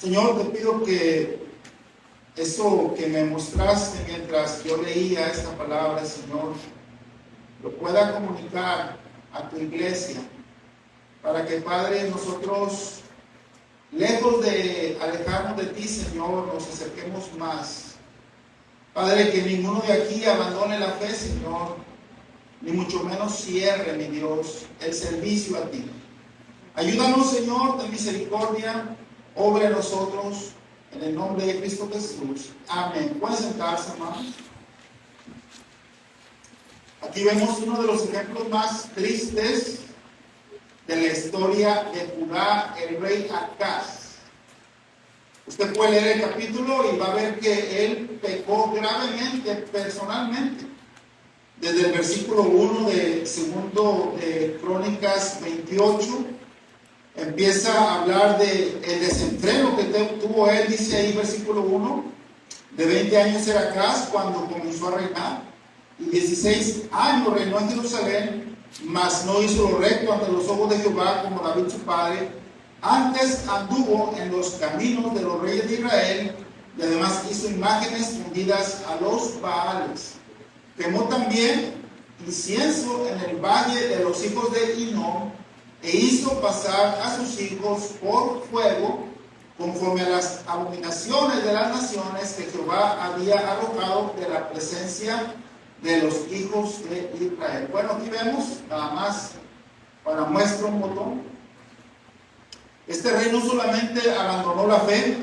Señor, te pido que eso que me mostraste mientras yo leía esta palabra, Señor, lo pueda comunicar a tu iglesia, para que, Padre, nosotros, lejos de alejarnos de ti, Señor, nos acerquemos más. Padre, que ninguno de aquí abandone la fe, Señor, ni mucho menos cierre, mi Dios, el servicio a ti. Ayúdanos, Señor, de misericordia, obra en nosotros, en el nombre de Cristo Jesús. Amén. Pueden sentarse, hermanos. Aquí vemos uno de los ejemplos más tristes de la historia de Judá, el rey Acaz. Usted puede leer el capítulo y va a ver que él pecó gravemente, personalmente. Desde el versículo 1 de segundo de Crónicas 28, empieza a hablar de el desenfreno que tuvo él. Dice ahí versículo 1, de 20 años era Acaz cuando comenzó a reinar, y 16 años reinó en Jerusalén, mas no hizo lo recto ante los ojos de Jehová como David su padre. Antes anduvo en los caminos de los reyes de Israel, y además hizo imágenes fundidas a los Baales. Quemó también incienso en el valle de los hijos de Hinnom, e hizo pasar a sus hijos por fuego, conforme a las abominaciones de las naciones que Jehová había arrojado de la presencia de los hijos de Israel. Bueno, aquí vemos, nada más para muestra un botón, este rey no solamente abandonó la fe,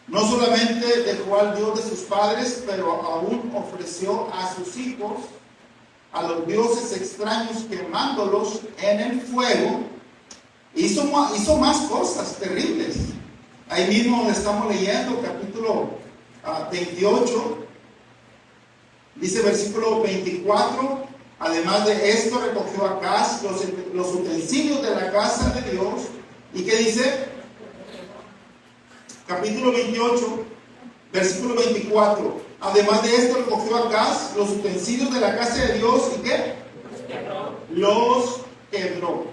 no solamente dejó al Dios de sus padres, pero aún ofreció a sus hijos a los dioses extraños, quemándolos en el fuego. Hizo más cosas terribles. Ahí mismo donde estamos leyendo, capítulo 28, dice versículo 24, además de esto recogió Acaz los utensilios de la casa de Dios. ¿Y qué dice? Capítulo 28, versículo 24. Además de esto recogió Acaz los utensilios de la casa de Dios. ¿Y qué? Los quebró.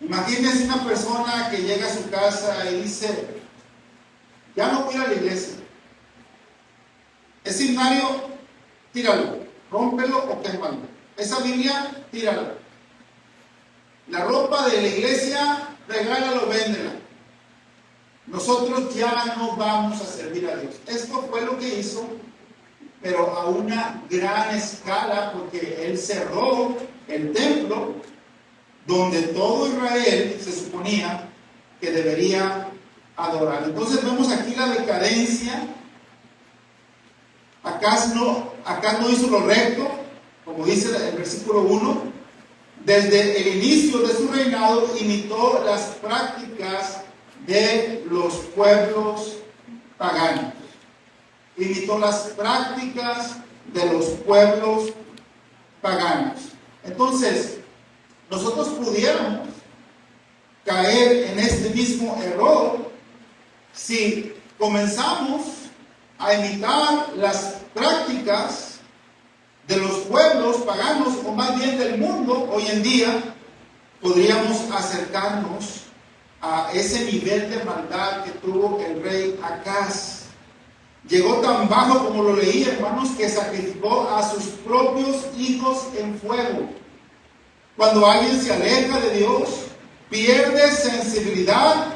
Imagínense una persona que llega a su casa y dice: ya no voy a la iglesia. Ese himnario, tíralo, rómpelo o quémalo. Esa Biblia, tírala. La ropa de la iglesia, regálalo, véndela. Nosotros ya no vamos a servir a Dios. Esto fue lo que hizo, pero a una gran escala, porque él cerró el templo donde todo Israel se suponía que debería adorar. Entonces vemos aquí la decadencia. Acaz no hizo lo recto, como dice el versículo 1. Desde el inicio de su reinado imitó las prácticas de los pueblos paganos. Imitó las prácticas de los pueblos paganos. Entonces, nosotros pudiéramos caer en este mismo error si comenzamos a imitar las prácticas de los pueblos paganos, o más bien del mundo. Hoy en día podríamos acercarnos a ese nivel de maldad que tuvo el rey Acaz. Llegó tan bajo, como lo leí, hermanos, que sacrificó a sus propios hijos en fuego. Cuando alguien se aleja de Dios, pierde sensibilidad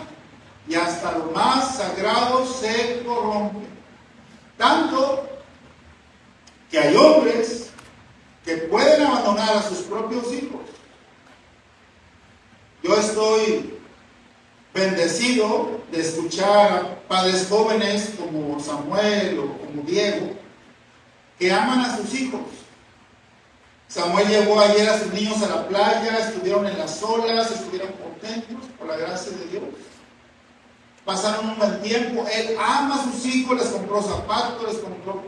y hasta lo más sagrado se corrompe. Tanto que hay hombres que pueden abandonar a sus propios hijos. Yo estoy bendecido de escuchar a padres jóvenes como Samuel o como Diego, que aman a sus hijos. Samuel llevó ayer a sus niños a la playa, estuvieron en las olas, estuvieron contentos por la gracia de Dios. Pasaron un buen tiempo. Él ama a sus hijos, les compró zapatos, les compró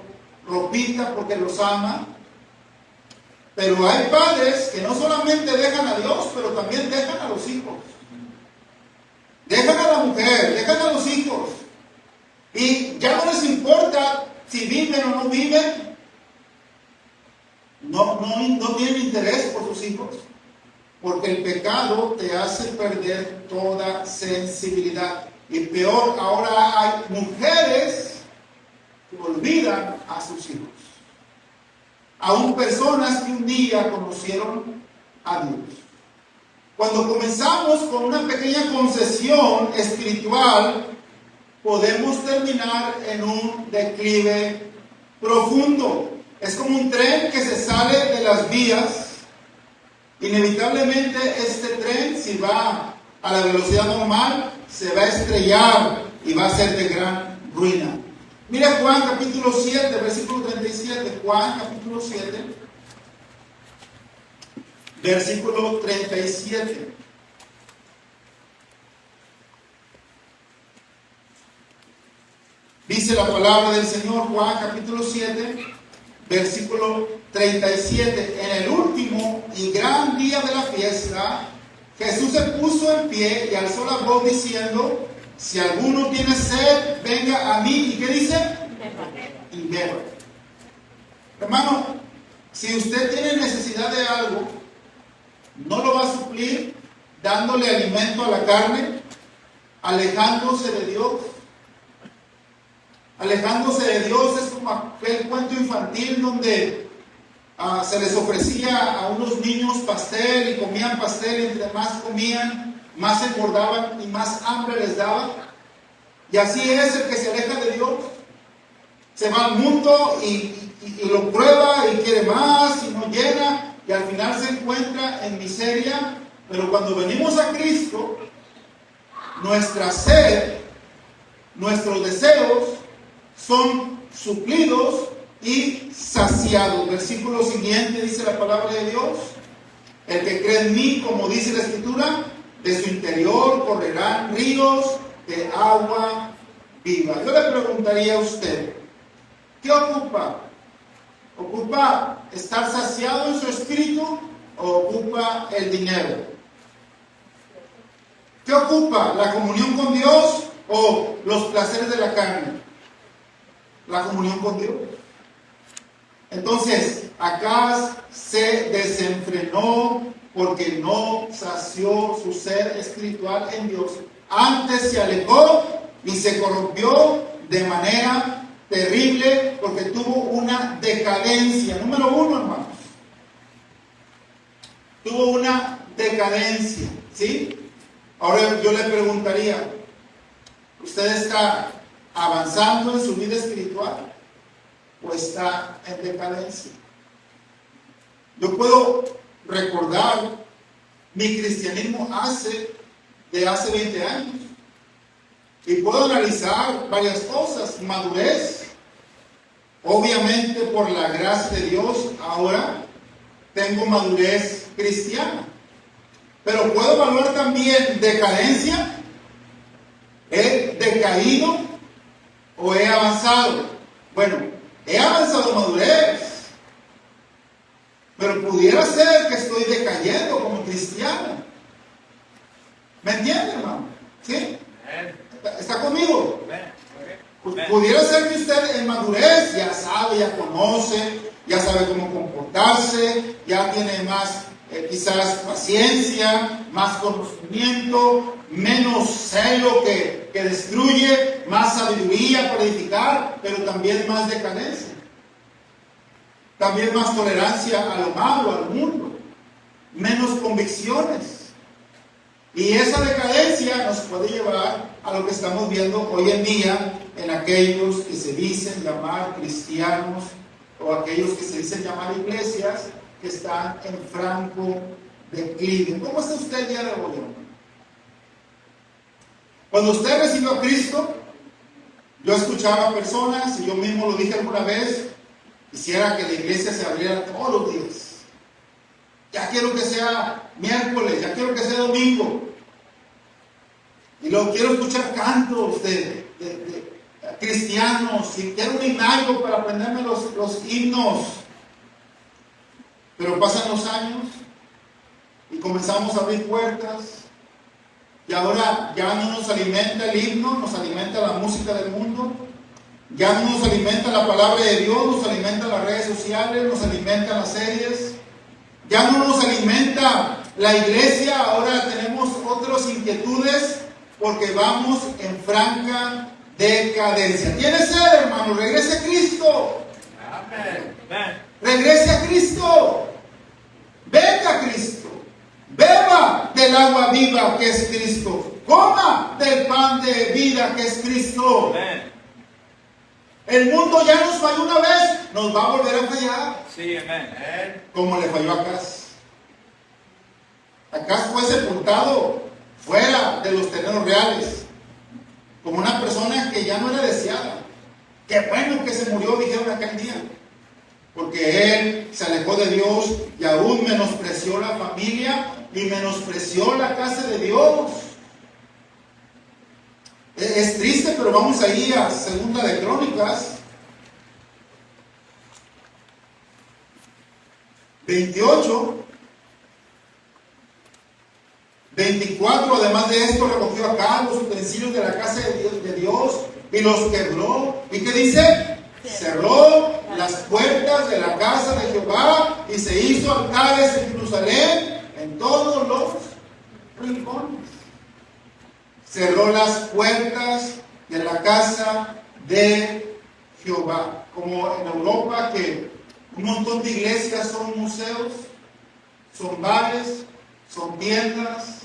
ropita porque los ama. Pero hay padres que no solamente dejan a Dios, pero también dejan a los hijos. Dejan a la mujer, dejan a los hijos. Y ya no les importa si viven o no viven. No tienen interés por sus hijos. Porque el pecado te hace perder toda sensibilidad. Y peor, ahora hay mujeres que olvidan a sus hijos. Aún personas que un día conocieron a Dios. Cuando comenzamos con una pequeña concesión espiritual, podemos terminar en un declive profundo. Es como un tren que se sale de las vías. Inevitablemente este tren, si va a la velocidad normal, se va a estrellar y va a ser de gran ruina. Mira Juan capítulo 7, versículo 37. Juan capítulo 7, versículo 37. Dice la palabra del Señor, Juan capítulo 7, versículo 37. En el último y gran día de la fiesta, Jesús se puso en pie y alzó la voz diciendo: si alguno tiene sed, venga a mí. ¿Y qué dice? Y beba. Hermano, si usted tiene necesidad de algo, no lo va a suplir dándole alimento a la carne, alejándose de Dios. Alejándose de Dios es como aquel cuento infantil donde se les ofrecía a unos niños pastel y comían pastel, y entre más comían, más se engordaban y más hambre les daba. Y así es el que se aleja de Dios. Se va al mundo y lo prueba y quiere más y no llena, y al final se encuentra en miseria. Pero cuando venimos a Cristo, nuestra sed, nuestros deseos son suplidos y saciados. Versículo siguiente dice la palabra de Dios: el que cree en mí, como dice la Escritura, de su interior correrán ríos de agua viva. Yo le preguntaría a usted, ¿qué ocupa? ¿Ocupa estar saciado en su espíritu o ocupa el dinero? ¿Qué ocupa? ¿La comunión con Dios o los placeres de la carne? La comunión con Dios. Entonces, Acaz se desenfrenó porque no sació su ser espiritual en Dios. Antes se alejó y se corrompió de manera terrible porque tuvo una decadencia. Número uno, hermanos. Tuvo una decadencia, ¿sí? Ahora yo le preguntaría, ¿usted está avanzando en su vida espiritual o está en decadencia? Yo puedo recordar mi cristianismo de hace 20 años y puedo analizar varias cosas. Madurez, obviamente por la gracia de Dios ahora tengo madurez cristiana, pero puedo evaluar también decadencia. ¿He decaído o he avanzado? Bueno, he avanzado en madurez, pero pudiera ser que estoy decayendo como cristiano. ¿Me entiende, hermano? ¿Sí? ¿Está conmigo? Pudiera ser que usted en madurez ya sabe, ya conoce, ya sabe cómo comportarse, ya tiene más quizás paciencia, más conocimiento, menos celo que destruye, más sabiduría para edificar, pero también más decadencia. También más tolerancia a lo malo, al mundo, menos convicciones. Y esa decadencia nos puede llevar a lo que estamos viendo hoy en día en aquellos que se dicen llamar cristianos o aquellos que se dicen llamar iglesias que están en franco declive. ¿Cómo está usted el día de hoy? Cuando usted recibió a Cristo, yo escuchaba a personas, y yo mismo lo dije alguna vez, quisiera que la iglesia se abriera todos los días. Ya quiero que sea miércoles, ya quiero que sea domingo. Y luego quiero escuchar cantos de cristianos, y quiero un himnario para aprenderme los himnos. Pero pasan los años y comenzamos a abrir puertas, y ahora ya no nos alimenta el himno, nos alimenta la música del mundo, ya no nos alimenta la palabra de Dios, nos alimenta las redes sociales, nos alimentan las series, ya no nos alimenta la iglesia, ahora tenemos otras inquietudes porque vamos en franca decadencia. ¿Tiene sed, hermano? Regrese a Cristo. Amén. Regrese a Cristo. Venga a Cristo. Beba del agua viva que es Cristo. Coma del pan de vida que es Cristo. Amén. El mundo ya nos falló una vez, nos va a volver a fallar. Sí, amén. Como le falló a Acaz. Acaz fue sepultado fuera de los terrenos reales, como una persona que ya no era deseada. Qué bueno que se murió, dijeron aquel día, porque él se alejó de Dios y aún menospreció la familia y menospreció la casa de Dios. Es triste, pero vamos ahí a Segunda de Crónicas 28, 24. Además de esto, recogió acá los utensilios de la casa de Dios y los quebró. ¿Y qué dice? Cerró las puertas de la casa de Jehová y se hizo altares en Jerusalén en todos los rincones. Cerró las puertas de la casa de Jehová. Como en Europa, que un montón de iglesias son museos, son bares, son tiendas,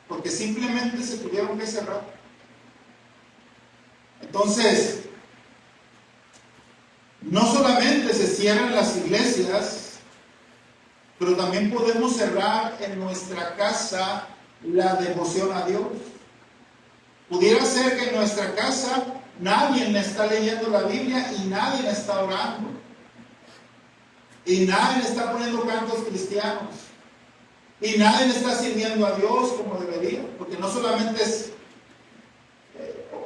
porque simplemente se tuvieron que cerrar. Entonces, no solamente se cierran las iglesias, pero también podemos cerrar en nuestra casa la devoción a Dios. Pudiera ser que en nuestra casa nadie le está leyendo la Biblia y nadie le está orando. Y nadie le está poniendo cantos cristianos. Y nadie le está sirviendo a Dios como debería. Porque no solamente es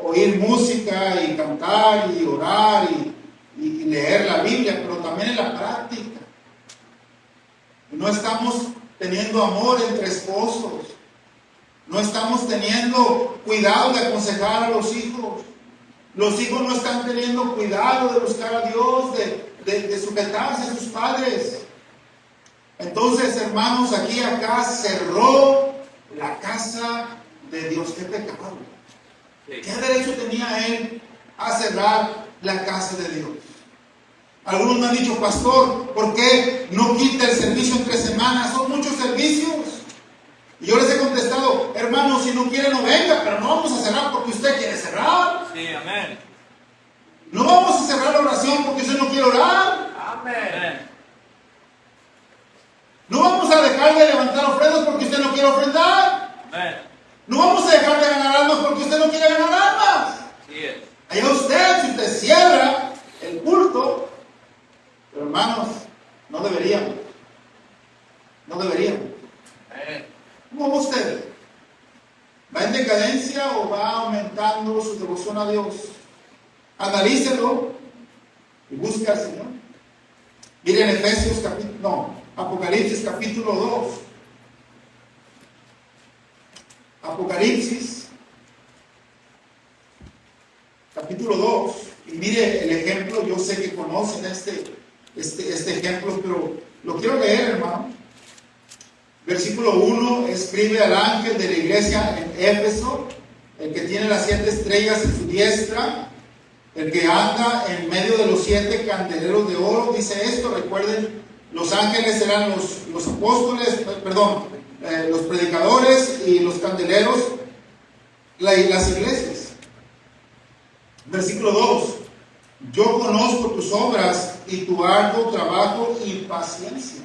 oír música y cantar y orar y leer la Biblia, pero también en la práctica. No estamos teniendo amor entre esposos. No estamos teniendo cuidado de aconsejar a los hijos. Los hijos no están teniendo cuidado de buscar a Dios, de sujetarse a sus padres. Entonces, hermanos, aquí acá cerró la casa de Dios. ¡Qué pecado! ¿Qué derecho tenía él a cerrar la casa de Dios? Algunos me han dicho, pastor, ¿por qué no quita el servicio entre semanas? Son muchos servicios. Y yo les he contestado, hermano, si no quiere no venga, pero no vamos a cerrar porque usted quiere cerrar. Sí, amén. No vamos a cerrar la oración porque usted no quiere orar. Amén. No vamos a dejar de levantar ofrendas porque usted no quiere ofrendar. Amén. No vamos a dejar de ganar almas porque usted no quiere ganar almas. Sí es. Allá usted, si usted cierra el culto, pero hermanos, no deberíamos. No deberíamos. Amén. ¿Cómo va usted? ¿Va en decadencia o va aumentando su devoción a Dios? Analícelo y busca al Señor. Miren Apocalipsis capítulo 2. Apocalipsis capítulo 2. Y mire el ejemplo. Yo sé que conocen este ejemplo, pero lo quiero leer, hermano. Versículo 1, escribe al ángel de la iglesia en Éfeso, el que tiene las 7 estrellas en su diestra, el que anda en medio de los 7 candeleros de oro, dice esto. Recuerden, los ángeles eran los apóstoles, los predicadores, y los candeleros, las iglesias. Versículo 2, yo conozco tus obras y tu arduo trabajo y paciencia,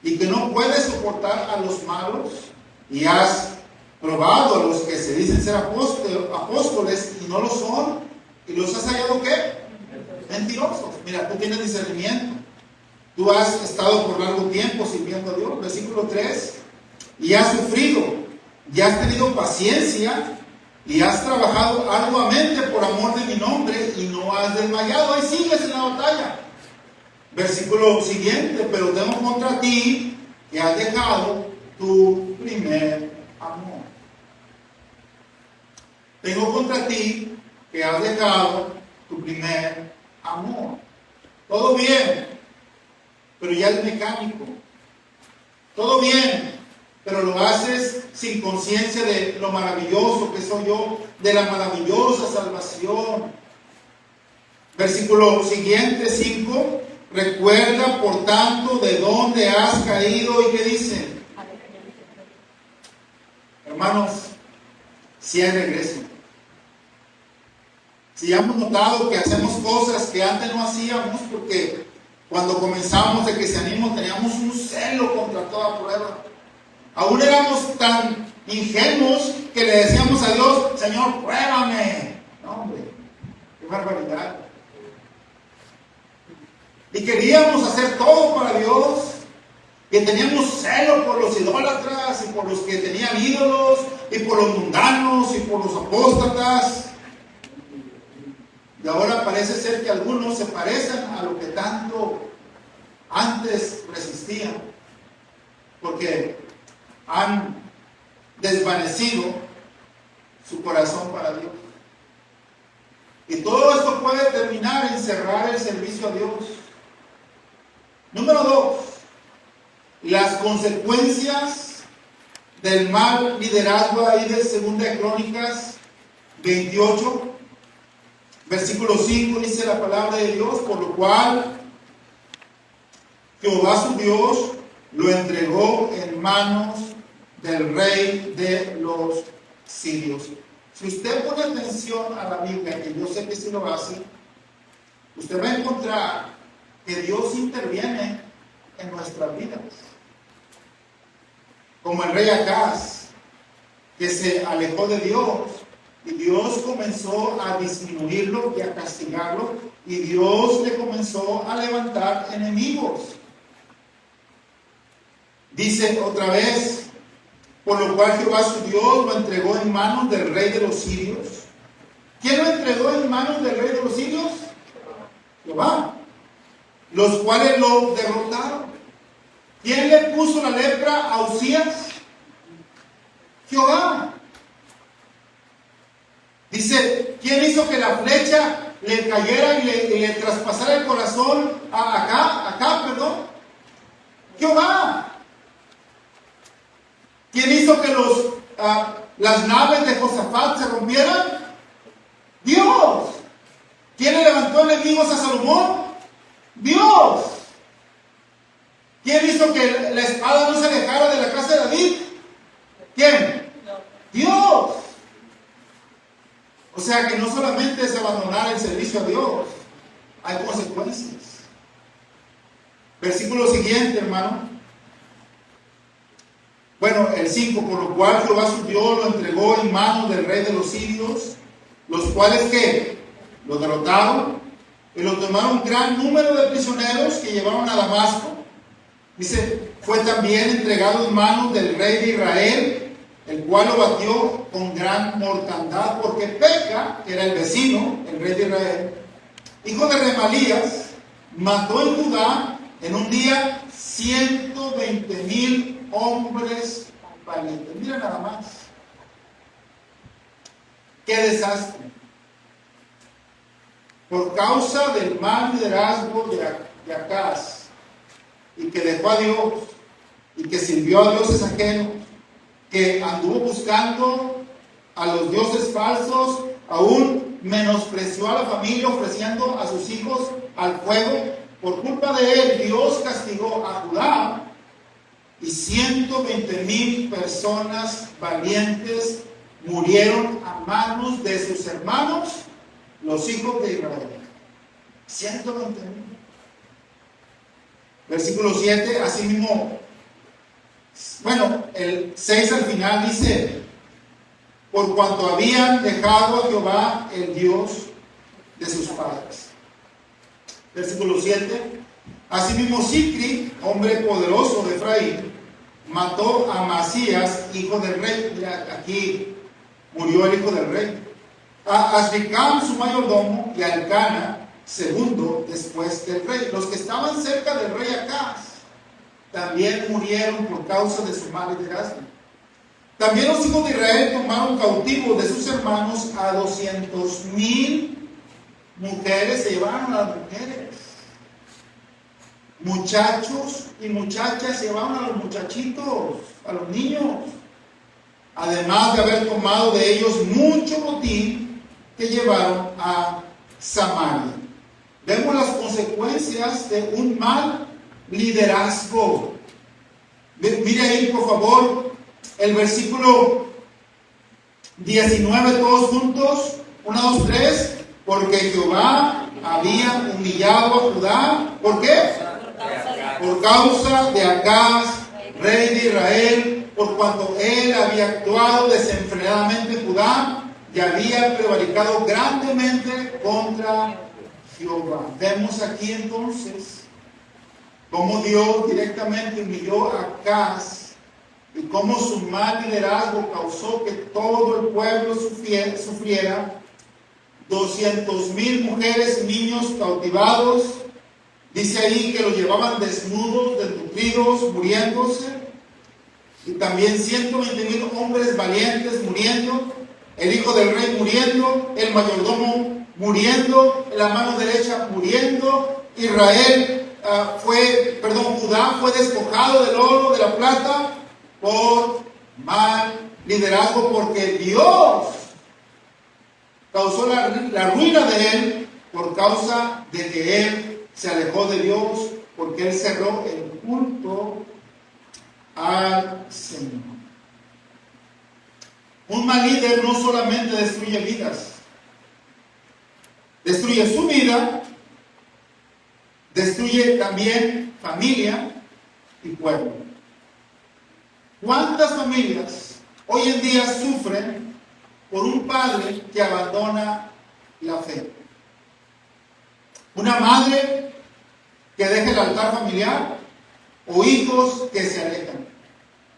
y que no puedes soportar a los malos, y has probado a los que se dicen ser apóstoles y no lo son, y los has hallado ¿qué? Mentirosos. Mira, tú tienes discernimiento, tú has estado por largo tiempo sirviendo a Dios. Versículo 3, y has sufrido, y has tenido paciencia, y has trabajado arduamente por amor de mi nombre, y no has desmayado. Ahí sigues en la batalla. Versículo siguiente, pero tengo contra ti que has dejado tu primer amor. Tengo contra ti que has dejado tu primer amor. Todo bien, pero ya es mecánico. Todo bien, pero lo haces sin conciencia de lo maravilloso que soy yo, de la maravillosa salvación. Versículo siguiente, 5. Recuerda, por tanto, de dónde has caído. ¿Y qué dice? Hermanos, si hay regreso. Si hemos notado que hacemos cosas que antes no hacíamos, porque cuando comenzamos de cristianismo teníamos un celo contra toda prueba. Aún éramos tan ingenuos que le decíamos a Dios: Señor, pruébame. No, hombre, qué barbaridad. Y queríamos hacer todo para Dios. Y teníamos celo por los idólatras y por los que tenían ídolos y por los mundanos y por los apóstatas. Y ahora parece ser que algunos se parecen a lo que tanto antes resistían, porque han desvanecido su corazón para Dios. Y todo esto puede terminar en cerrar el servicio a Dios. Número 2, las consecuencias del mal liderazgo ahí de 2 de Crónicas 28. Versículo 5 dice la palabra de Dios: por lo cual Jehová su Dios lo entregó en manos del rey de los sirios. Si usted pone atención a la Biblia, que yo sé que sí lo hace, usted va a encontrar que Dios interviene en nuestras vidas. Como el rey Acaz, que se alejó de Dios. Y Dios comenzó a disminuirlo y a castigarlo. Y Dios le comenzó a levantar enemigos. Dice otra vez: por lo cual Jehová su Dios lo entregó en manos del rey de los sirios. ¿Quién lo entregó en manos del rey de los sirios? Jehová. Los cuales lo derrotaron. ¿Quién le puso la lepra a Usías? Jehová. Dice: ¿quién hizo que la flecha le cayera y le traspasara el corazón acá, Jehová. ¿Quién hizo que las naves de Josafat se rompieran? Dios. ¿Quién le levantó enemigos a Salomón? Dios. ¿Quién hizo que la espada no se alejara de la casa de David? ¿Quién? Dios. O sea que no solamente es abandonar el servicio a Dios, hay consecuencias. Versículo siguiente, hermano. Bueno, el 5, por lo cual Jehová su Dios lo entregó en manos del rey de los sirios, los cuales ¿qué? Lo derrotaron y lo tomaron un gran número de prisioneros que llevaron a Damasco. Dice: fue también entregado en manos del rey de Israel, el cual lo batió con gran mortandad, porque Peca, que era el vecino, el rey de Israel, hijo de Remalías, mató en Judá en un día 120,000 hombres valientes. Mira nada más. ¡Qué desastre! Por causa del mal liderazgo de Acaz, y que dejó a Dios, y que sirvió a dioses ajenos, que anduvo buscando a los dioses falsos, aún menospreció a la familia ofreciendo a sus hijos al fuego. Por culpa de él, Dios castigó a Judá, y 120,000 personas valientes murieron a manos de sus hermanos, los hijos de Israel. 120,000. Versículo 7, así mismo. Bueno, el 6 al final dice: por cuanto habían dejado a Jehová, el Dios de sus padres. Versículo 7. Asimismo Sicri, hombre poderoso de Efraín, mató a Masías, hijo del rey. Mira, aquí murió el hijo del rey. A Azricam, su mayordomo, y a Elcana, segundo después del rey. Los que estaban cerca del rey Acaz también murieron por causa de su mal liderazgo. También los hijos de Israel tomaron cautivos de sus hermanos a 200,000 mujeres, se llevaron a las mujeres. muchachos y muchachas llevaban a los muchachitos, a los niños, además de haber tomado de ellos mucho botín que llevaron a Samaria. Vemos las consecuencias de un mal liderazgo. Mire ahí, por favor, el versículo 19, todos juntos. 1, 2, 3. Porque Jehová había humillado a Judá. ¿Por qué? Por causa de Acaz, rey de Israel, por cuanto él había actuado desenfrenadamente en Judá y había prevaricado grandemente contra Jehová. Vemos aquí entonces cómo Dios directamente humilló a Acaz y cómo su mal liderazgo causó que todo el pueblo sufriera. 200,000 mujeres y niños cautivados. Dice ahí que los llevaban desnudos, desnutridos, muriéndose. Y también 120,000 hombres valientes muriendo. El hijo del rey muriendo. El mayordomo muriendo. La mano derecha muriendo. Judá fue despojado del oro, de la plata, por mal liderazgo, porque Dios causó la ruina de él por causa de que él se alejó de Dios, porque él cerró el culto al Señor. Un mal líder no solamente destruye vidas, destruye su vida, destruye también familia y pueblo. ¿Cuántas familias hoy en día sufren por un padre que abandona la fe? Una madre que deja el altar familiar o hijos que se alejan.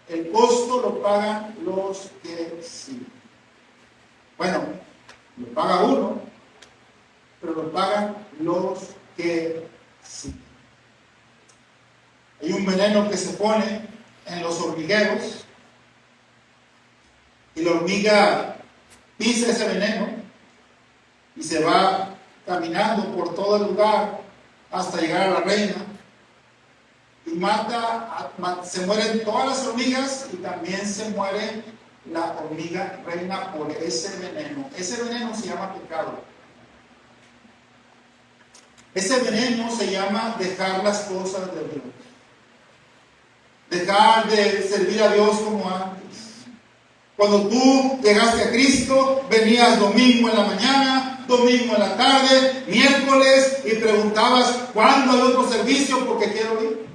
El costo lo pagan los que sí. Bueno, lo paga uno, pero lo pagan los que sí. Hay un veneno que se pone en los hormigueros y la hormiga pisa ese veneno y se va caminando por todo el lugar hasta llegar a la reina y se mueren todas las hormigas y también se muere la hormiga reina por ese veneno. Ese veneno se llama pecado. Ese veneno se llama dejar las cosas de Dios, dejar de servir a Dios como antes. Cuando tú llegaste a Cristo, venías domingo en la mañana, domingo en la tarde, miércoles, y preguntabas ¿cuándo hay otro servicio? Porque quiero ir.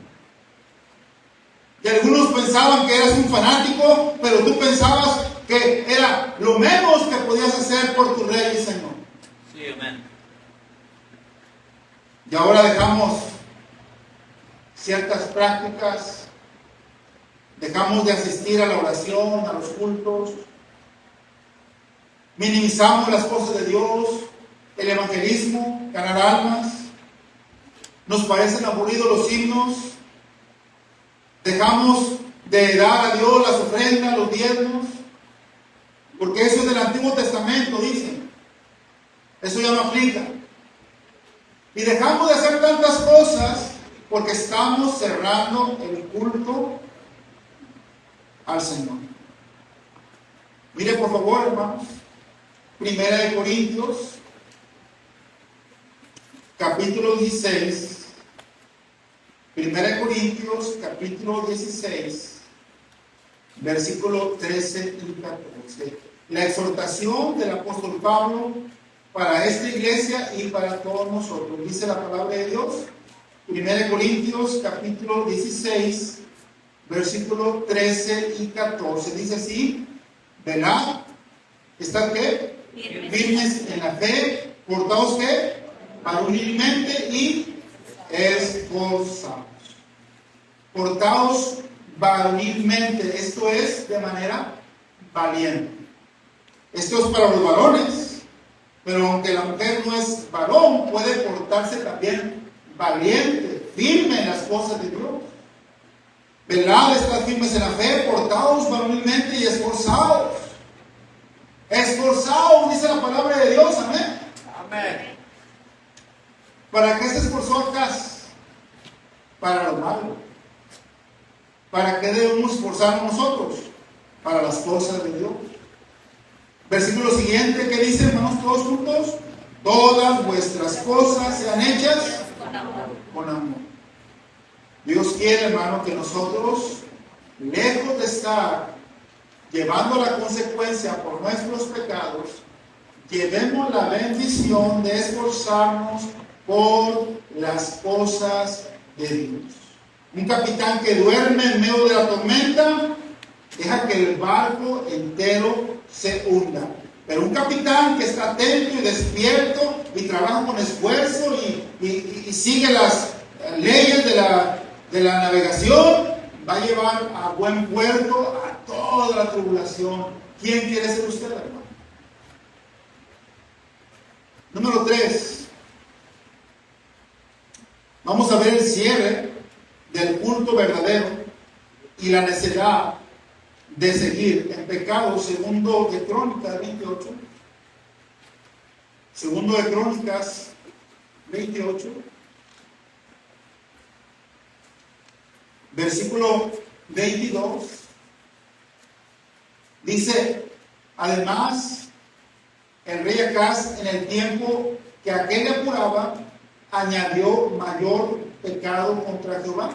Y algunos pensaban que eras un fanático, pero tú pensabas que era lo menos que podías hacer por tu Rey y Señor. Sí, amén. Y ahora dejamos ciertas prácticas, dejamos de asistir a la oración, a los cultos, minimizamos las cosas de Dios, el evangelismo, ganar almas, nos parecen aburridos los himnos, dejamos de dar a Dios las ofrendas, los diezmos, porque eso es del Antiguo Testamento, dicen. Eso ya no aplica. Y dejamos de hacer tantas cosas porque estamos cerrando el culto al Señor. Mire por favor, hermanos, 1 Corintios, capítulo 16. 1 Corintios, capítulo 16, versículo 13 y 14. La exhortación del apóstol Pablo para esta iglesia y para todos nosotros. Dice la palabra de Dios. 1 Corintios, capítulo 16, versículo 13 y 14. Dice así: velad, ¿estad qué? Firmes en la fe, portaos qué? Varonilmente y esforzados. Portaos varonilmente, esto es de manera valiente. Esto es para los varones, pero aunque la mujer no es varón, puede portarse también valiente, firme en las cosas de Dios. Velad, estad firmes en la fe, portaos varonilmente y esforzados. Esforzados, dice la palabra de Dios, amén. Amén. ¿Para qué se esforzó Acaz? para lo malo. ¿Para qué debemos esforzarnos nosotros? Para las cosas de Dios. Versículo siguiente, ¿qué dice, hermanos, todos juntos? Todas vuestras cosas sean hechas con amor. Dios quiere, hermano, que nosotros, lejos de estar llevando la consecuencia por nuestros pecados, llevemos la bendición de esforzarnos por las cosas de Dios. Un capitán que duerme en medio de la tormenta deja que el barco entero se hunda. Pero un capitán que está atento y despierto y trabaja con esfuerzo y sigue las leyes de la navegación, va a llevar a buen puerto a toda la tribulación. ¿Quién quiere ser usted, hermano? Número 3. Vamos a ver el cierre del culto verdadero y la necesidad de seguir en pecado. Segundo de Crónicas 28. Segundo de Crónicas 28. Versículo 22. Dice, además, el rey Acaz, en el tiempo que aquel le apuraba, añadió mayor pecado contra Jehová,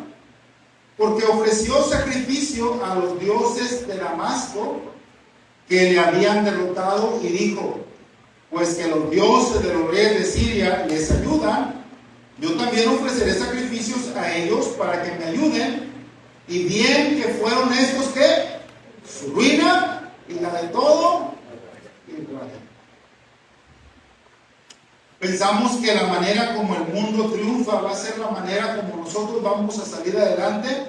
porque ofreció sacrificio a los dioses de Damasco que le habían derrotado, y dijo, pues que los dioses de los reyes de Siria les ayudan, yo también ofreceré sacrificios a ellos para que me ayuden, y bien que fueron estos que su ruina y la de todo Israel. Pensamos que la manera como el mundo triunfa va a ser la manera como nosotros vamos a salir adelante.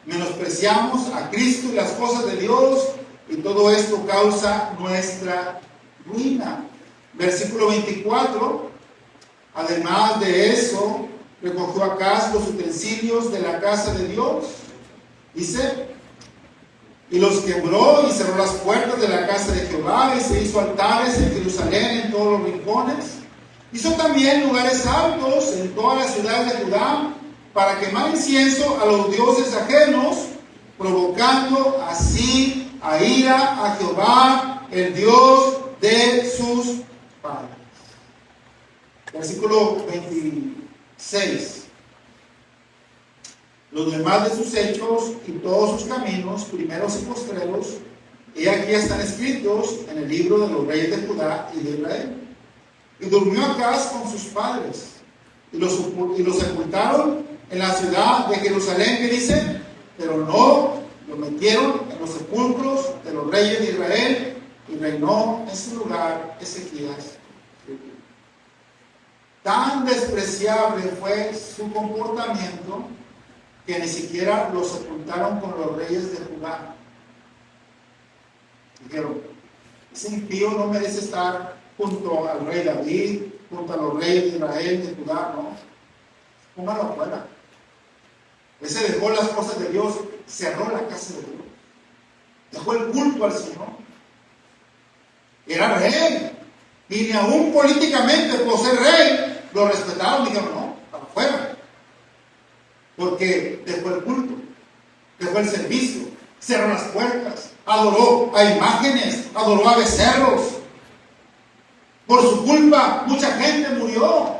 Menospreciamos a Cristo y las cosas de Dios, y todo esto causa nuestra ruina. Versículo 24. Además de eso, recogió Acaz los utensilios de la casa de Dios, dice, y los quebró y cerró las puertas de la casa de Jehová, y se hizo altares en Jerusalén en todos los rincones. Hizo también lugares altos en todas las ciudades de Judá para quemar incienso a los dioses ajenos, provocando así a ira a Jehová, el Dios de sus padres. Versículo 26. Los demás de sus hechos y todos sus caminos, primeros y postreros, y aquí están escritos en el libro de los reyes de Judá y de Israel. Y durmió Acaz con sus padres, y los sepultaron en la ciudad de Jerusalén, que dice, pero no lo metieron en los sepulcros de los reyes de Israel, y reinó en su lugar Ezequías. Tan despreciable fue su comportamiento que ni siquiera lo sepultaron con los reyes de Judá. Dijeron, ese impío no merece estar junto al rey David, junto a los reyes de Israel, de Judá, no. Póngalo afuera. Ese dejó las cosas de Dios, cerró la casa de Dios, dejó el culto al Señor. Era rey, y ni aún políticamente por ser rey lo respetaron. Dijeron, no, para afuera, porque dejó el culto, dejó el servicio, cerró las puertas, adoró a imágenes, adoró a becerros. Por su culpa mucha gente murió.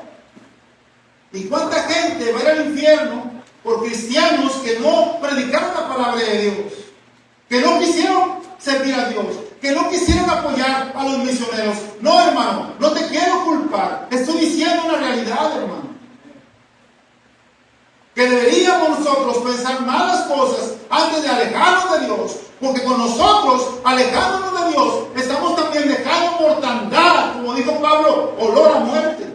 ¿Y cuánta gente va a ir al infierno por cristianos que no predicaron la palabra de Dios, que no quisieron servir a Dios, que no quisieron apoyar a los misioneros? No, hermano, no te quiero culpar, estoy diciendo una realidad, hermano, que deberíamos nosotros pensar malas cosas antes de alejarnos de Dios, porque con nosotros, alejándonos de Dios, estamos también dejando mortandad, como dijo Pablo, olor a muerte.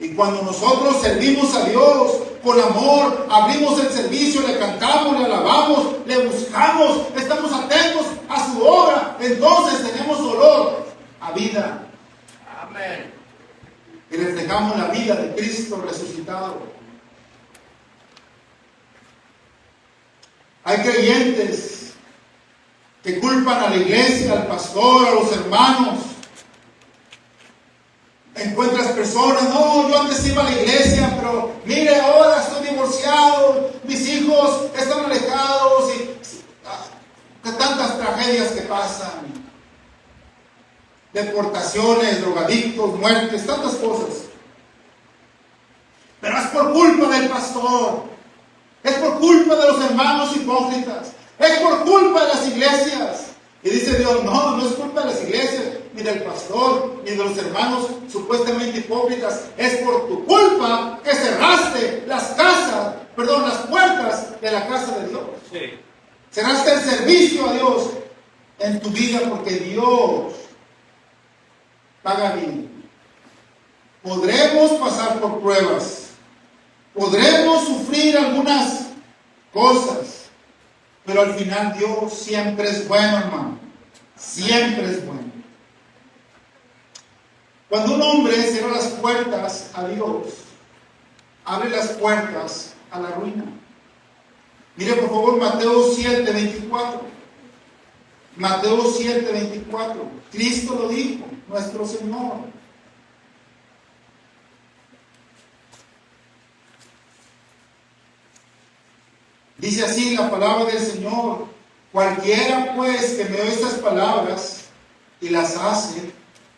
Y cuando nosotros servimos a Dios con amor, abrimos el servicio, le cantamos, le alabamos, le buscamos, estamos atentos a su obra, entonces tenemos olor a vida. Amén. Y reflejamos la vida de Cristo resucitado. Hay creyentes que culpan a la iglesia, al pastor, a los hermanos. Encuentras personas, no, yo antes iba a la iglesia, pero mire, ahora estoy divorciado, mis hijos están alejados y tantas tragedias que pasan. Deportaciones, drogadictos, muertes, tantas cosas. Pero es por culpa del pastor, es por culpa de los hermanos hipócritas, es por culpa de las iglesias. Y dice Dios, no, no es culpa de las iglesias, ni del pastor, ni de los hermanos supuestamente hipócritas. Es por tu culpa que cerraste las puertas de la casa de Dios. Sí. Cerraste el servicio a Dios en tu vida porque Dios paga bien. Podremos pasar por pruebas, podremos sufrir algunas cosas, pero al final Dios siempre es bueno, hermano. Siempre es bueno. Cuando un hombre cierra las puertas a Dios, abre las puertas a la ruina. Mire por favor Mateo 7:24. Mateo 7:24. Cristo lo dijo, nuestro Señor. Dice así la palabra del Señor: cualquiera pues que me oye estas palabras y las hace,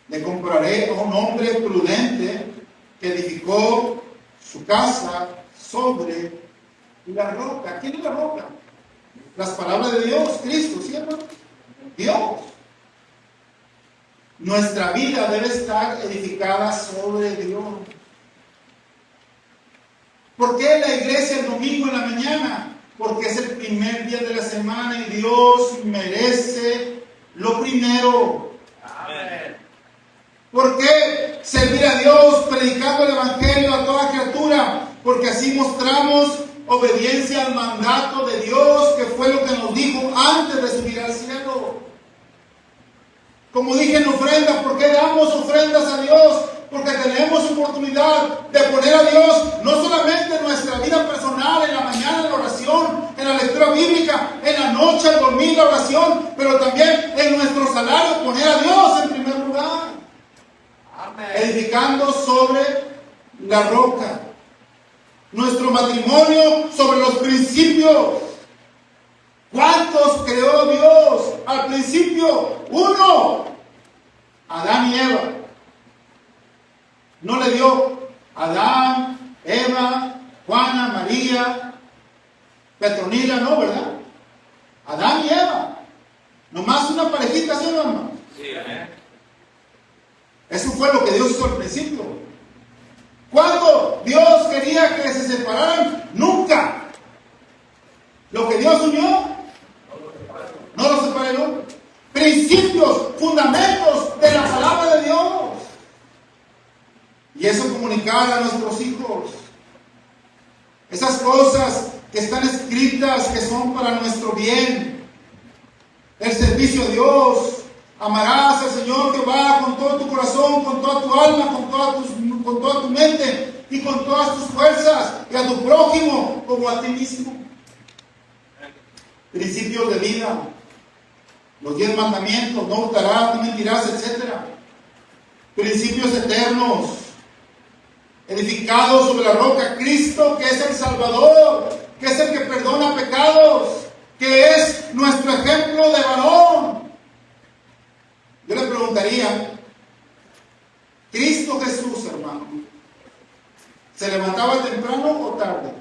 le compararé a un hombre prudente que edificó su casa sobre la roca. ¿Quién es la roca? Las palabras de Dios, Cristo, ¿cierto? Dios. Nuestra vida debe estar edificada sobre Dios. ¿Por qué la iglesia el domingo en la mañana? Porque es el primer día de la semana y Dios merece lo primero. Amén. ¿Por qué servir a Dios predicando el evangelio a toda criatura? Porque así mostramos obediencia al mandato de Dios, que fue lo que nos dijo antes de subir al cielo. Como dije en ofrenda, ¿por qué damos ofrendas a Dios? Porque tenemos oportunidad de poner a Dios no solamente en nuestra vida personal, en la mañana en la oración, en la lectura bíblica, en la noche al dormir la oración, pero también en nuestro salario, poner a Dios en primer lugar. Amén. Edificando sobre la roca. Nuestro matrimonio sobre los principios. ¿Cuántos creó Dios al principio? Uno. Adán y Eva. No le dio Adán, Eva, Juana, María, Petronila, no, ¿verdad? Adán y Eva. Nomás una parejita, ¿sí, hermano? Sí, amén. Eso fue lo que Dios hizo al principio. ¿Cuándo Dios quería que se separaran? Nunca. Lo que Dios unió, no lo separa el hombre. Principios, fundamentos de la palabra de Dios. Y eso comunicar a nuestros hijos. Esas cosas que están escritas, que son para nuestro bien. El servicio a Dios. Amarás al Señor Jehová con todo tu corazón, con toda tu alma, con toda tu mente y con todas tus fuerzas, y a tu prójimo como a ti mismo. Principios de vida, los 10 mandamientos: no hurtarás, no mentirás, etc. Principios eternos, edificados sobre la roca. Cristo, que es el Salvador, que es el que perdona pecados, que es nuestro ejemplo de varón. Yo le preguntaría, Cristo Jesús, hermano, ¿se levantaba temprano o tarde?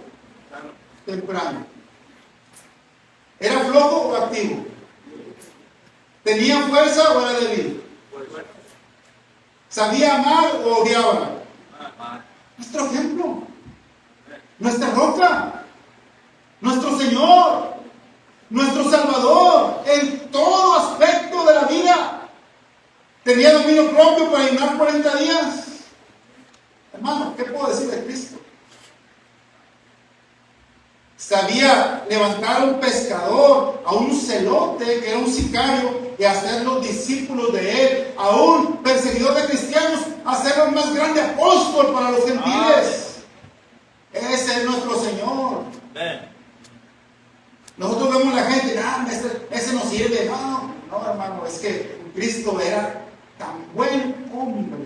Temprano. ¿Era flojo o activo? ¿Tenía fuerza o era débil? ¿Sabía amar o odiaba? Nuestro ejemplo, nuestra roca, nuestro Señor, nuestro Salvador, en todo aspecto de la vida. Tenía dominio propio para ayunar 40 días. Hermano, ¿qué puedo decir de Cristo? Sabía levantar a un pescador, a un celote que era un sicario, y hacerlos discípulos de él, a un perseguidor de cristianos, hacerlo el más grande apóstol para los gentiles. Ese es nuestro Señor. Nosotros vemos a la gente, ese no sirve. No, hermano, es que Cristo era tan buen hombre,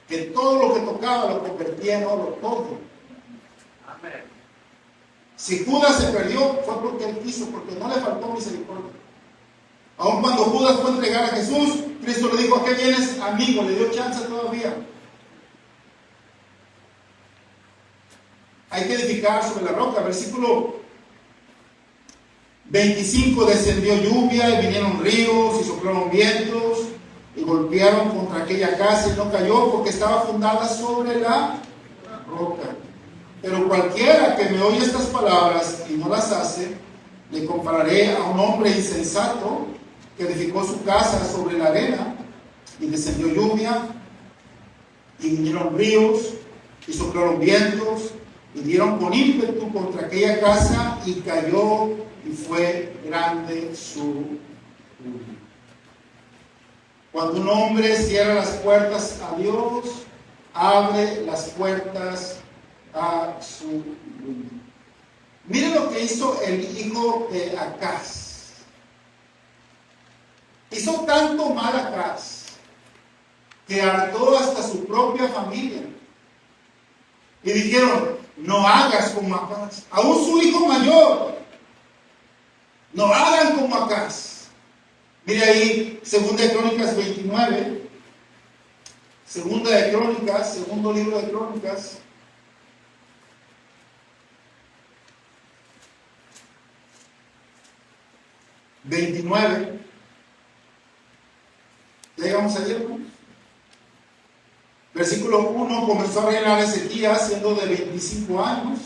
que todo lo que tocaba lo convertía en oro, todo. Amén. Si Judas se perdió, fue porque él quiso, porque no le faltó misericordia. Aun cuando Judas fue a entregar a Jesús, Cristo le dijo: ¿a qué vienes, amigo? Le dio chance todavía. Hay que edificar sobre la roca. Versículo 25: descendió lluvia y vinieron ríos y soplaron vientos y golpearon contra aquella casa y no cayó porque estaba fundada sobre la roca. Pero cualquiera que me oye estas palabras y no las hace, le compararé a un hombre insensato que edificó su casa sobre la arena, y descendió lluvia y vinieron ríos y soplaron vientos y dieron con ímpetu contra aquella casa y cayó, y fue grande su ruina. Cuando un hombre cierra las puertas a Dios, abre las puertas a su ruina. Miren lo que hizo el hijo de Acaz. Hizo tanto mal a Acaz que hartó hasta su propia familia. Y dijeron: no hagas como Acaz. Aún su hijo mayor: no hagan como Acaz. Mire ahí, 2 de Crónicas 29. 2 de Crónicas, segundo libro de Crónicas. ...29... llegamos ayer, ¿no? Versículo 1: comenzó a reinar Ezequías siendo de 25 años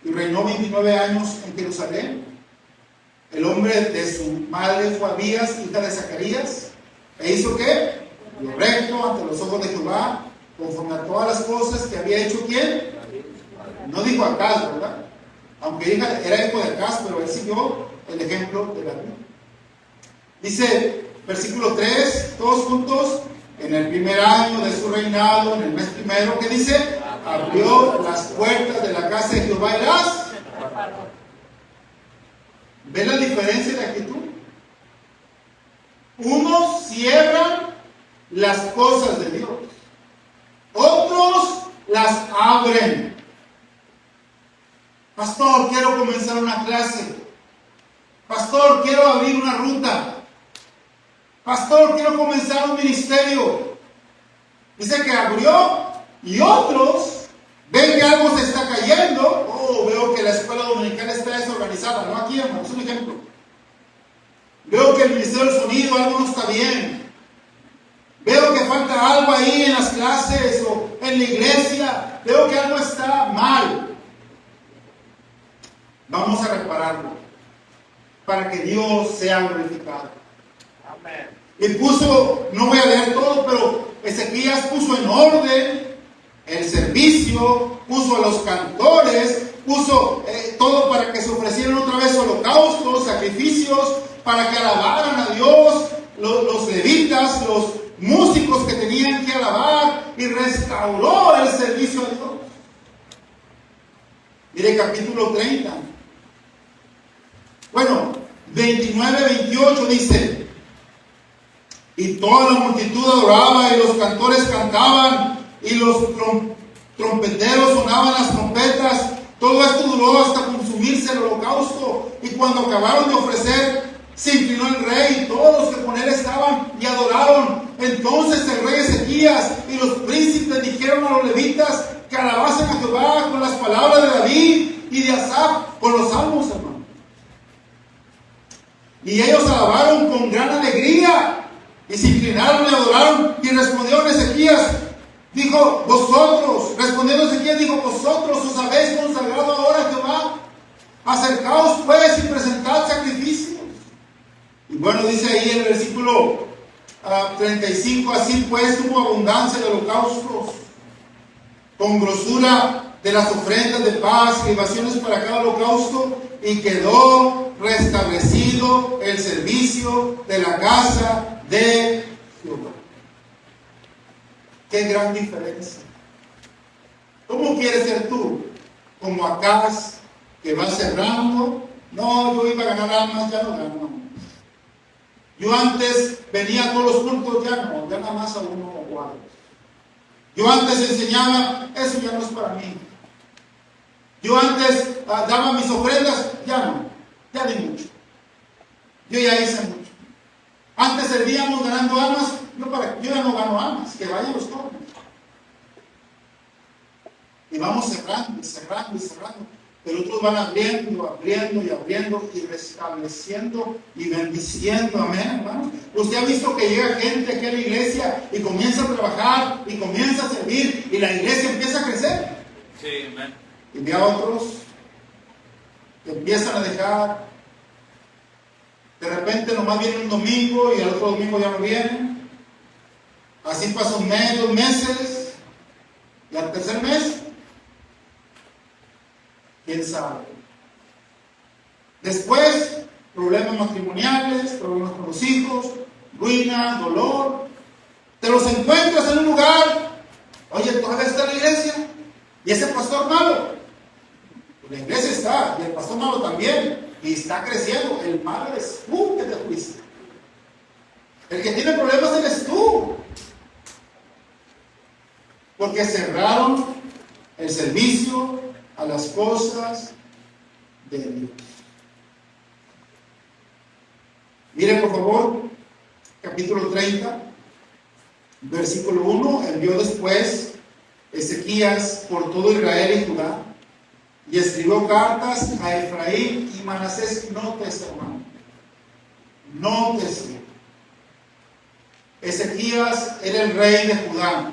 y reinó 29 años en Jerusalén. El hombre de su madre fue Abías, hija de Zacarías, e hizo ¿qué? Lo recto ante los ojos de Jehová, conforme a todas las cosas que había hecho ¿quién? No dijo Acaz, ¿verdad? Aunque era hijo de Acaz, pero él siguió el ejemplo de la Biblia. Dice, versículo 3, todos juntos: en el primer año de su reinado, en el mes primero, ¿qué dice? Abrió las puertas de la casa de Jehová y las... ¿Ven la diferencia de actitud? Unos cierran las cosas de Dios, otros las abren. Pastor, quiero comenzar una clase. Pastor, quiero abrir una ruta. Pastor, quiero comenzar un ministerio. Dice que abrió, y otros ven que algo se está cayendo. Oh, veo que la escuela dominical está desorganizada. No, aquí, hermano, es un ejemplo. Veo que el ministerio del sonido, algo no está bien. Veo que falta algo ahí en las clases o en la iglesia. Veo que algo está mal. Vamos a repararlo para que Dios sea glorificado. Amén. Y puso, no voy a leer todo, pero Ezequías puso en orden el servicio, puso a los cantores, puso todo para que se ofrecieran otra vez holocaustos, sacrificios, para que alabaran a Dios, los levitas, los músicos que tenían que alabar, y restauró el servicio a Dios. Mire capítulo 30. Bueno, 29-28 dice: y toda la multitud adoraba, y los cantores cantaban, y los trompeteros sonaban las trompetas. Todo esto duró hasta consumirse el holocausto. Y cuando acabaron de ofrecer, se inclinó el rey, y todos los que con él estaban, y adoraron. Entonces el rey Ezequías y los príncipes dijeron a los levitas que alabasen a Jehová con las palabras de David y de Asaf, con los salmos, hermano. Y ellos alabaron con gran alegría, y se inclinaron y adoraron. Y respondió Ezequías, dijo: vosotros, respondiendo Ezequías, dijo: vosotros os habéis consagrado ahora a Jehová. Acercaos pues y presentad sacrificios. Y bueno, dice ahí en el versículo 35: así pues hubo abundancia de holocaustos, con grosura de las ofrendas de paz y libaciones para cada holocausto, y quedó restablecido el servicio de la casa de Jehová. Qué gran diferencia. ¿Cómo quieres ser tú? ¿Como Acaz, que va cerrando? No, yo iba a ganar almas, ya no gano. Yo antes venía a todos los cultos, ya no, ya nada más a uno o a dos. Yo antes enseñaba, eso ya no es para mí. Yo antes daba mis ofrendas, ya no, ya di mucho. Yo ya hice mucho. Antes servíamos ganando almas, yo ya no gano almas, que vayan los jóvenes. Y vamos cerrando y cerrando y cerrando. Pero otros van abriendo, abriendo y abriendo y restableciendo y bendiciendo. Amén, hermano. Usted ha visto que llega gente aquí a la iglesia y comienza a trabajar y comienza a servir y la iglesia empieza a crecer. Sí, amén. Y ve a otros que empiezan a dejar. De repente nomás viene un domingo y el otro domingo ya no vienen. Así pasa un mes, 2 meses. Y al tercer mes, quién sabe. Después, problemas matrimoniales, problemas con los hijos, ruina, dolor. Te los encuentras en un lugar. Oye, ¿todavía está en la iglesia? ¿Y ese pastor malo? La iglesia está, y el pastor malo también. Y está creciendo. El malo eres tú que te fuiste. El que tiene problemas eres tú. Porque cerraron el servicio a las cosas de Dios. Mire por favor, capítulo 30, versículo 1. Envió después Ezequías por todo Israel y Judá y escribió cartas a Efraín y Manasés. Nótese, hermano, nótese. Ezequías era el rey de Judá.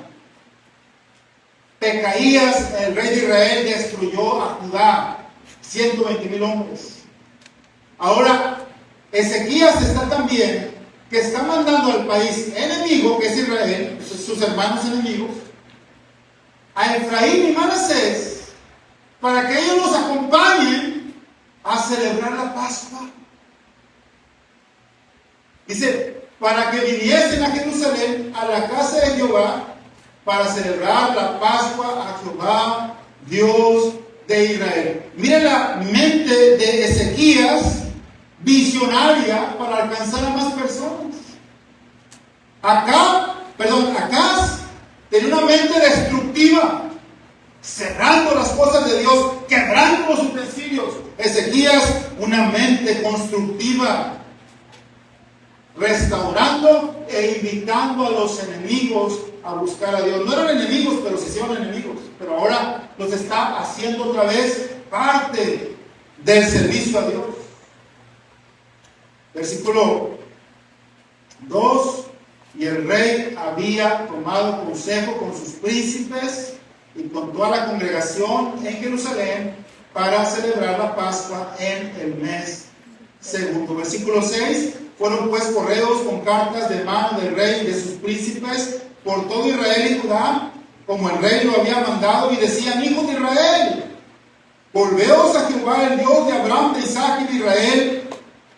Pecaías, el rey de Israel, destruyó a Judá, 120,000 hombres. Ahora, Ezequías está también, que está mandando al país enemigo, que es Israel, sus hermanos enemigos, a Efraín y Manasés, para que ellos los acompañen a celebrar la Pascua. Dice, para que viniesen a Jerusalén, a la casa de Jehová, para celebrar la Pascua a Jehová, Dios de Israel. Mire la mente de Ezequías, visionaria para alcanzar a más personas. Acaz tenía una mente destructiva, cerrando las cosas de Dios, quebrando los utensilios. Ezequías, una mente constructiva, restaurando e invitando a los enemigos a buscar a Dios. No eran enemigos, pero se hicieron enemigos. Pero ahora los está haciendo otra vez parte del servicio a Dios. Versículo 2. Y el rey había tomado consejo con sus príncipes y con toda la congregación en Jerusalén para celebrar la Pascua en el mes segundo. Versículo 6. Fueron pues correos con cartas de mano del rey y de sus príncipes por todo Israel y Judá, como el rey lo había mandado, y decían: hijos de Israel, volveos a Jehová, el Dios de Abraham, de Isaac y de Israel,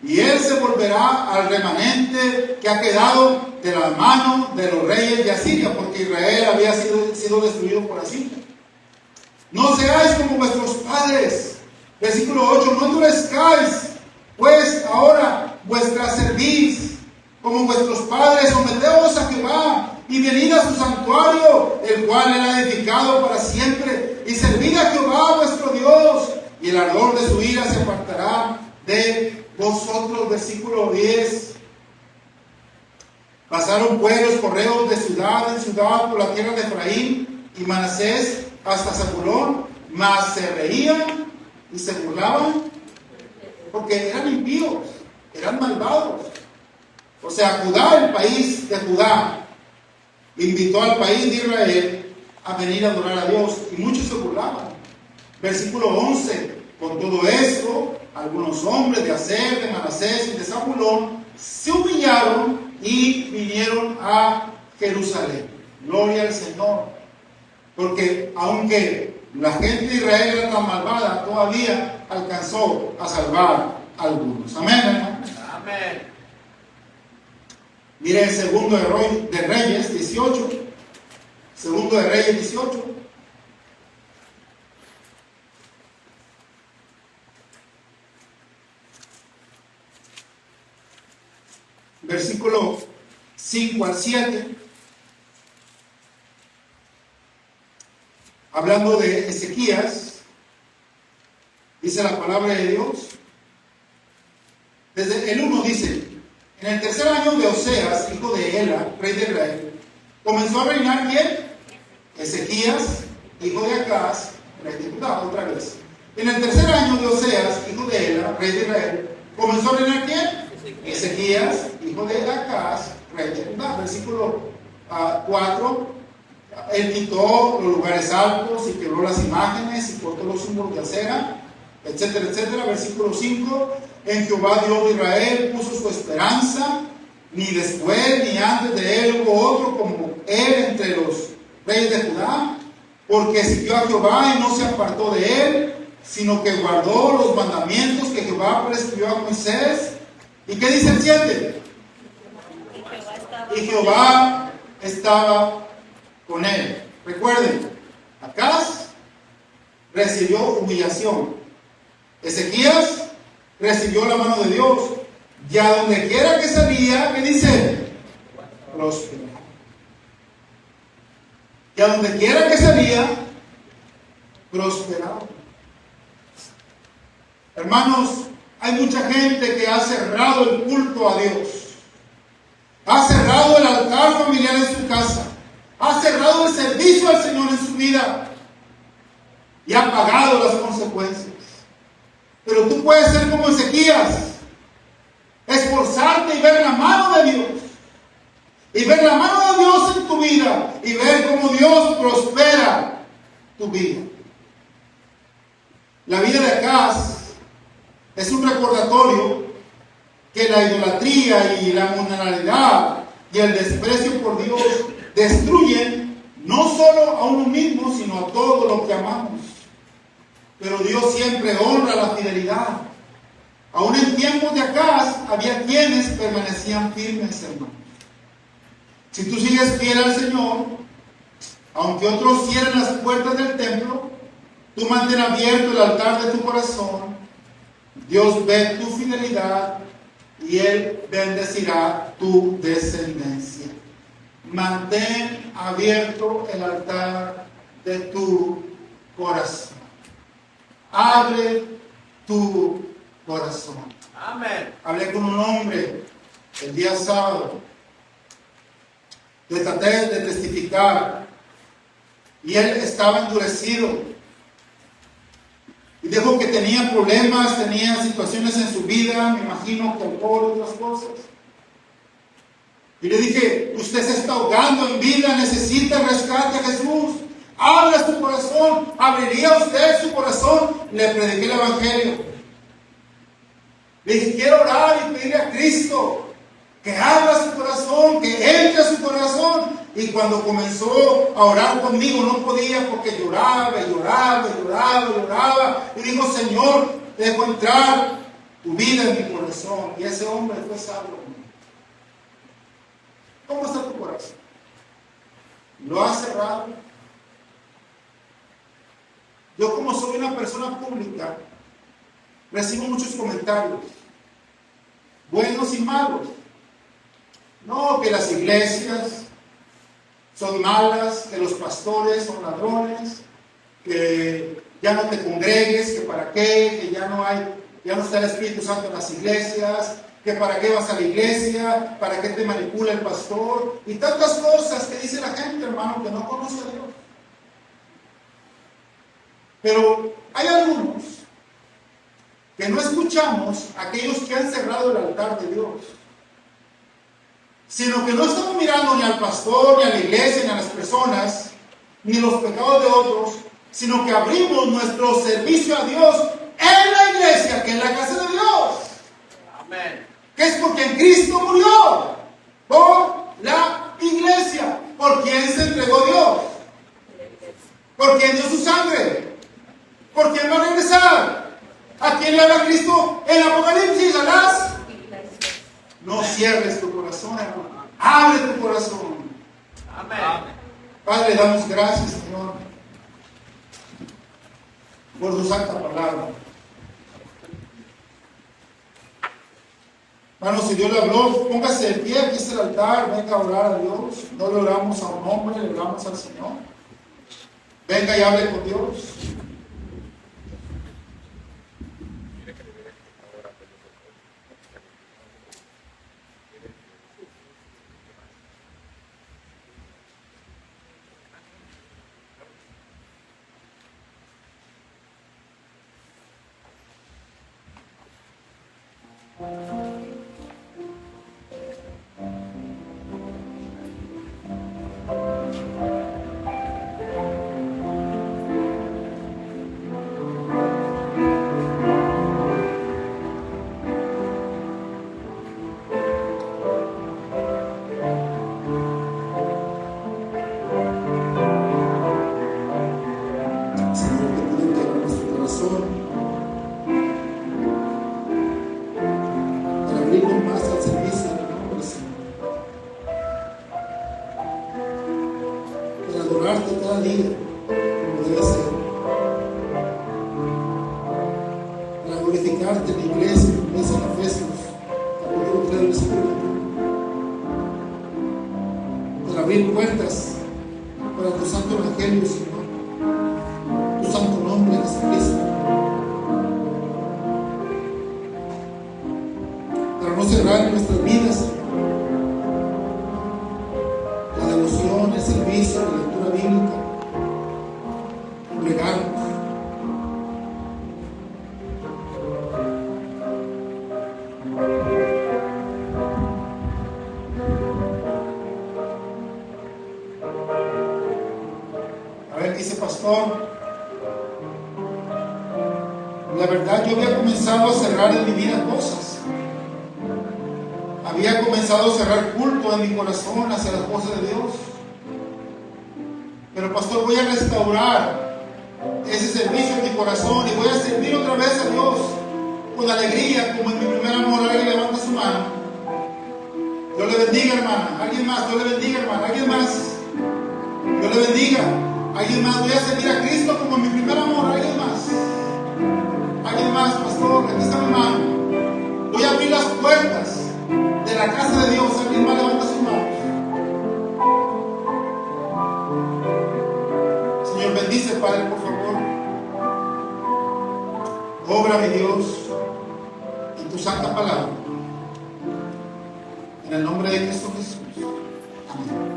y él se volverá al remanente que ha quedado de la mano de los reyes de Asiria, porque Israel había sido destruido por Asiria. No seáis como vuestros padres. Versículo 8. No endurezcáis pues ahora vuestra cerviz como vuestros padres. Someteos a Jehová y venid a su santuario, el cual él ha edificado para siempre, y servid a Jehová vuestro Dios, y el ardor de su ira se apartará de vosotros. Versículo 10. Pasaron pues los correos de ciudad en ciudad por la tierra de Efraín y Manasés hasta Zabulón, mas se reían y se burlaban, porque eran impíos, eran malvados. O sea, Judá, el país de Judá, invitó al país de Israel a venir a adorar a Dios, y muchos se burlaban. Versículo 11. Con todo esto, algunos hombres de Aser, de Manasés y de Zabulón se humillaron y vinieron a Jerusalén. Gloria al Señor. Porque aunque la gente de Israel era tan malvada, todavía alcanzó a salvar a algunos. Amén, hermano. Amén. Mire el segundo de Reyes 18. Segundo de Reyes 18. Versículo 5 al 7. hablando de Ezequías, dice la palabra de Dios. Desde el 1 dice: en el tercer año de Oseas, hijo de Ela, rey de Israel, comenzó a reinar ¿quién? Ezequías, hijo de Acaz, rey de Judá. Otra vez. En el tercer año de Oseas, hijo de Ela, rey de Israel, comenzó a reinar ¿quién? Ezequías, hijo de Acaz, rey de Judá. Versículo 4. Él quitó los lugares altos y quebró las imágenes y cortó los símbolos de acera, etcétera, etcétera. Versículo 5. En Jehová Dios de Israel puso su esperanza, ni después ni antes de él hubo otro como él entre los reyes de Judá, porque siguió a Jehová y no se apartó de él, sino que guardó los mandamientos que Jehová prescribió a Moisés. ¿Y qué dice el 7? Y Jehová estaba con él. Recuerden, Acaz recibió humillación. Ezequías recibió la mano de Dios. Y a donde quiera que salía, ¿qué dice? Prosperó. Y a donde quiera que salía, prosperaba. Hermanos, hay mucha gente que ha cerrado el culto a Dios. Ha cerrado el altar familiar en su casa. Ha cerrado el servicio al Señor en su vida. Y ha pagado las consecuencias. Pero tú puedes ser como Ezequías. Esforzarte y ver la mano de Dios. Y ver la mano de Dios en tu vida. Y ver cómo Dios prospera tu vida. La vida de Acaz es un recordatorio que la idolatría y la mundanalidad y el desprecio por Dios destruyen no solo a uno mismo, sino a todo lo que amamos. Pero Dios siempre honra la fidelidad. Aún en tiempos de Acaz había quienes permanecían firmes, hermanos. Si tú sigues fiel al Señor, aunque otros cierren las puertas del templo, tú mantén abierto el altar de tu corazón. Dios ve tu fidelidad y Él bendecirá tu descendencia. Mantén abierto el altar de tu corazón. Abre tu corazón. Amén. Hablé con un hombre el día sábado. Le traté de testificar y él estaba endurecido. Y dijo que tenía problemas, tenía situaciones en su vida, me imagino que alcohol y otras cosas. Y le dije: usted se está ahogando en vida, necesita el rescate a Jesús. Abra su corazón. ¿Abriría usted su corazón? Le prediqué el Evangelio. Le dije: quiero orar y pedirle a Cristo que abra su corazón, que entre a su corazón. Y cuando comenzó a orar conmigo no podía porque lloraba y lloraba y lloraba y lloraba. Y dijo: Señor, dejo entrar tu vida en mi corazón. Y ese hombre fue salvo. ¿Cómo está tu corazón? ¿Lo has cerrado? Yo, como soy una persona pública, recibo muchos comentarios, buenos y malos. No, que las iglesias son malas, que los pastores son ladrones, que ya no te congregues, que para qué, que ya no está el Espíritu Santo en las iglesias, que para qué vas a la iglesia, para qué te manipula el pastor, y tantas cosas que dice la gente, hermano, que no conoce a Dios. Pero hay algunos que no escuchamos a aquellos que han cerrado el altar de Dios, sino que no estamos mirando ni al pastor, ni a la iglesia, ni a las personas, ni los pecados de otros, sino que abrimos nuestro servicio a Dios en la iglesia, que es la casa de Dios. Amén. Que es por quien Cristo murió, por la iglesia, por quien se entregó Dios, por quien dio su sangre, por quien va a regresar, a quien le habla Cristo en Apocalipsis, ¿verdad? No cierres tu corazón, hermano. Abre tu corazón. Amén. Padre, damos gracias, Señor, por tu santa palabra. Hermano, si Dios le habló, póngase de pie, aquí está el altar, venga a orar a Dios. No le oramos a un hombre, le oramos al Señor. Venga y hable con Dios. Señor, te pido que abra nuestro corazón para abrirnos más al servicio de tu nombre, Señor. Para adorarte cada día como debe ser. Para glorificarte en la iglesia, como dice en Efesios, capítulo 3, versículo 1. Para abrir puertas para tu santo evangelio, Señor. Tu santo nombre, Jesucristo. Para no cerrar nuestras vidas, Señor. La devoción, el servicio, la lectura bíblica, congregarnos. A ver, dice pastor, la verdad yo había comenzado a cerrar en mi vida cosas. Había comenzado a cerrar culto en mi corazón hacia las cosas de Dios. Pero pastor, voy a restaurar ese servicio en mi corazón y voy a servir otra vez a Dios con alegría, como en mi primer amor. Alguien levanta su mano. Dios le bendiga, hermana. Alguien más, Dios le bendiga, hermana. Alguien más. Dios le bendiga. Alguien más, voy a servir a Cristo como en mi primer amor. Alguien más. Alguien más, pastor, aquí está mi mano. Voy a abrir las puertas de la casa de Dios. Alguien más levanta sus manos. Señor, bendice, Padre, por favor. Obra, mi Dios, en tu santa palabra. En el nombre de Cristo Jesús. Amén.